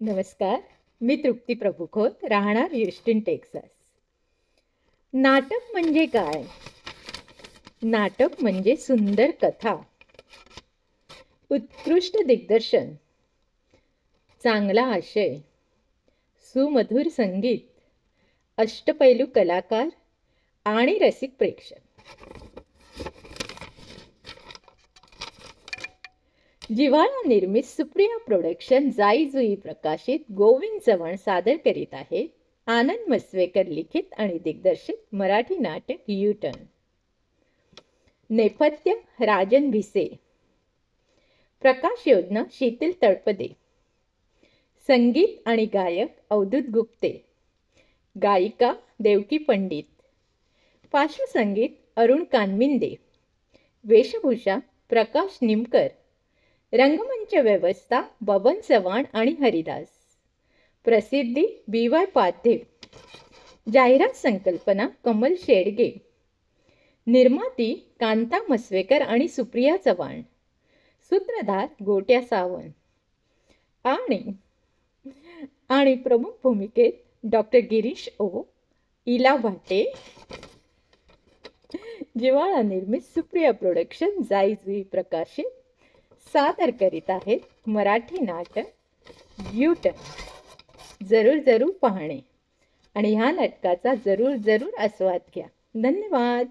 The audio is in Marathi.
नमस्कार. मी तृप्ती प्रभुखोत, राहणार ह्युस्टन, टेक्सास. नाटक म्हणजे काय? नाटक म्हणजे सुंदर कथा, उत्कृष्ट दिग्दर्शन, चांगला आशय, सुमधुर संगीत, अष्टपैलू कलाकार आणि रसिक प्रेक्षक. जिव्हाळा निर्मित सुप्रिया प्रोडक्शन जाई जुई प्रकाशित गोविंद चव्हाण सादर करीत आहे आनंद मस्वेकर लिखित आणि दिग्दर्शित मराठी नाटक यू-टर्न. नेपथ्य राजन भिसे, प्रकाश योजना शीतल तळपदे, संगीत आणि गायक अवधूत गुप्ते, गायिका देवकी पंडित, पार्श्वसंगीत अरुण कानमिंदे, वेशभूषा प्रकाश निमकर, रंगमंच व्यवस्था बबन चव्हाण आणि हरिदास, प्रसिद्धी BY पाध्ये, जाहिरात संकल्पना कमल शेडगे, निर्माती कांता मस्वेकर आणि सुप्रिया चव्हाण, सूत्रधार गोट्या सावंत आणि प्रमुख भूमिकेत डॉक्टर गिरीश ओ, इला भाटे. जिव्हाळा निर्मित सुप्रिया प्रोडक्शन जाई जुई प्रकाशित सादर करीत आहेत मराठी नाटक यू-टर्न. जरूर पाहणे आणि ह्या नाटकाचा जरूर आस्वाद घ्या. धन्यवाद.